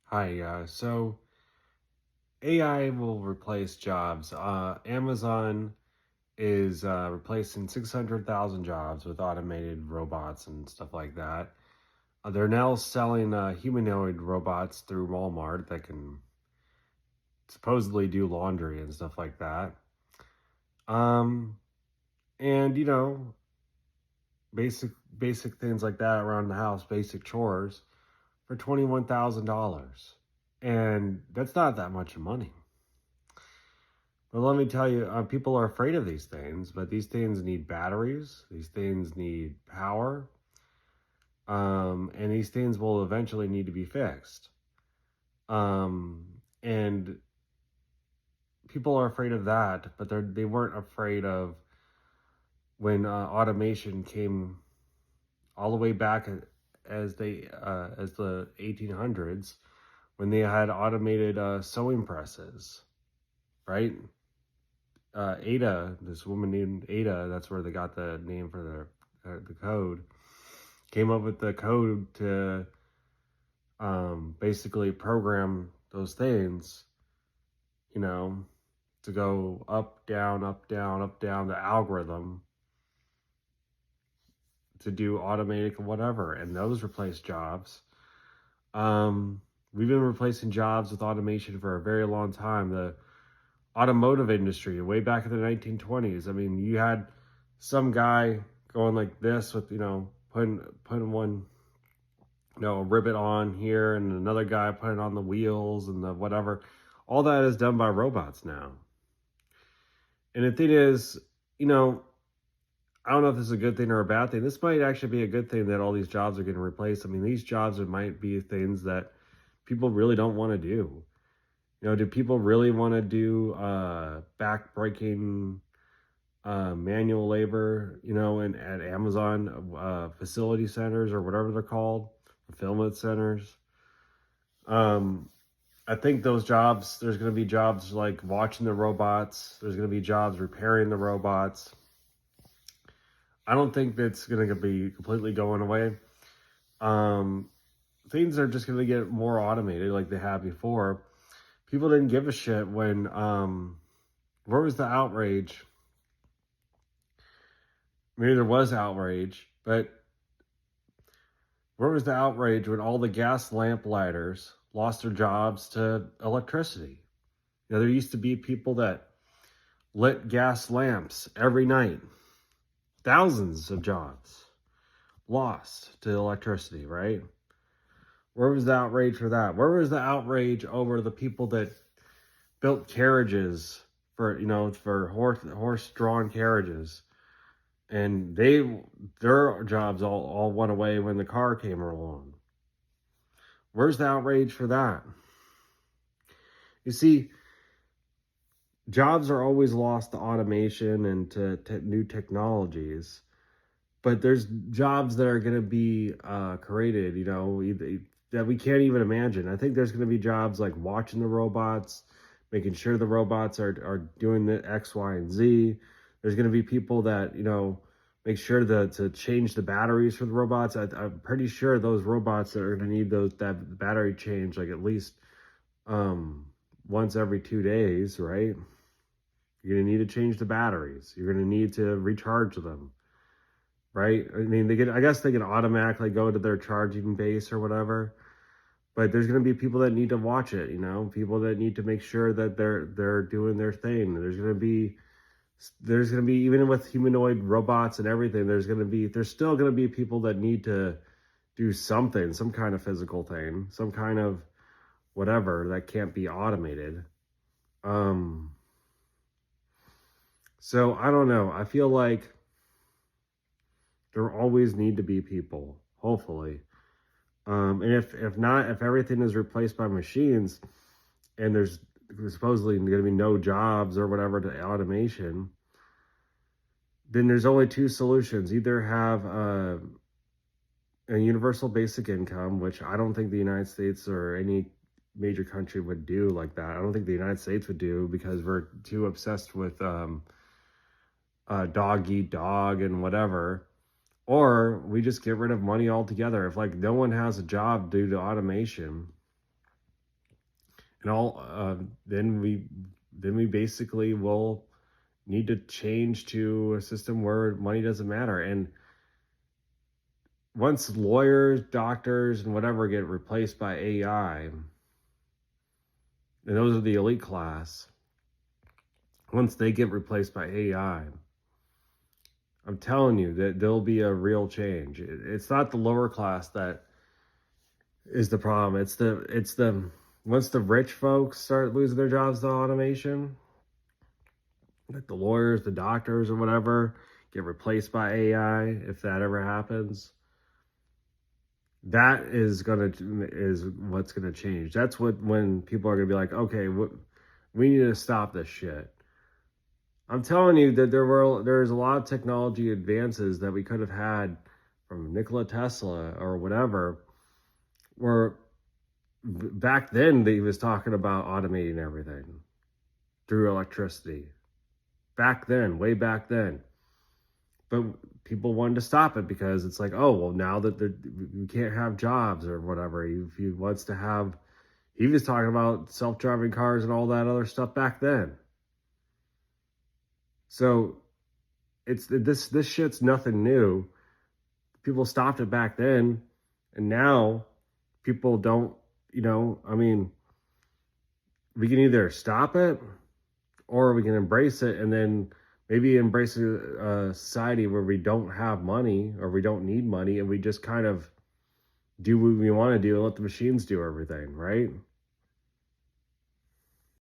Hi, so AI will replace jobs. Amazon is replacing 600,000 jobs with automated robots and stuff like that. They're now selling humanoid robots through Walmart that can supposedly do laundry and stuff like that. Um, and basic things like that around the house, basic chores for $21,000, and that's not that much money. Well, let me tell you, people are afraid of these things, but these things need batteries. These things need power, and these things will eventually need to be fixed. And people are afraid of that, but they weren't afraid of when automation came all the way back as the 1800s, when they had automated sewing presses, right? Ada, this woman named Ada, that's where they got the name for the code, came up with the code to basically program those things, you know, to go up, down, up, down, up, down, the algorithm to do automatic whatever, and those replace jobs. We've been replacing jobs with automation for a very long time. The automotive industry, way back in the 1920s. I mean, you had some guy going like this with, putting one, a rivet on here, and another guy putting on the wheels and the whatever. All that is done by robots now. And the thing is, you know, I don't know if this is a good thing or a bad thing. This might actually be a good thing that all these jobs are getting replaced. I mean, these jobs might be things that people really don't want to do. Do people really want to do back-breaking manual labor, at Amazon facility centers or whatever they're called, fulfillment centers? Um, I think those jobs, there's going to be jobs like watching the robots. There's going to be jobs repairing the robots. I don't think that's going to be completely going away. Um, Things are just going to get more automated like they have before. People didn't give a shit when, where was the outrage? Maybe there was outrage, but where was the outrage when all the gas lamp lighters lost their jobs to electricity? There used to be people that lit gas lamps every night. Thousands of jobs lost to electricity, right? Where was the outrage for that? Where was the outrage over the people that built carriages for horse-drawn carriages? And their jobs all went away when the car came along. Where's the outrage for that? You see, jobs are always lost to automation and to new technologies, but there's jobs that are going to be created, that we can't even imagine. I think there's going to be jobs like watching the robots, making sure the robots are doing the X, Y, and Z. There's going to be people that, make sure to change the batteries for the robots. I'm pretty sure those robots that are going to need that battery change like at least once every 2 days, right? You're going to need to change the batteries. You're going to need to recharge them, right? I mean, I guess they can automatically go to their charging base or whatever, but there's going to be people that need to watch it, people that need to make sure that they're doing their thing. There's going to be, even with humanoid robots and everything, there's still going to be people that need to do something, some kind of physical thing, some kind of whatever that can't be automated. So I don't know. I feel like there always need to be people, hopefully. And if not, if everything is replaced by machines and there's supposedly going to be no jobs or whatever to automation, then there's only two solutions. Either have a universal basic income, which I don't think the United States or any major country would do like that. I don't think the United States would do, because we're too obsessed with dog eat dog and whatever. Or we just get rid of money altogether. If like no one has a job due to automation, and all then we basically will need to change to a system where money doesn't matter. And once lawyers, doctors, and whatever get replaced by AI, and those are the elite class, once they get replaced by AI, I'm telling you that there'll be a real change. It's not the lower class that is the problem. It's the once the rich folks start losing their jobs to automation, like the lawyers, the doctors, or whatever, get replaced by AI, if that ever happens, that is what's gonna change. That's when people are gonna be like, okay, we need to stop this shit. I'm telling you that there's a lot of technology advances that we could have had from Nikola Tesla or whatever, where back then he was talking about automating everything through electricity. Back then, way back then. But people wanted to stop it because it's like, oh, well, now that you can't have jobs or whatever. He wants to have, he was talking about self-driving cars and all that other stuff back then. So this shit's nothing new. People stopped it back then, and now people don't, I mean, we can either stop it or we can embrace it, and then maybe embrace a society where we don't have money or we don't need money, and we just kind of do what we want to do and let the machines do everything, right?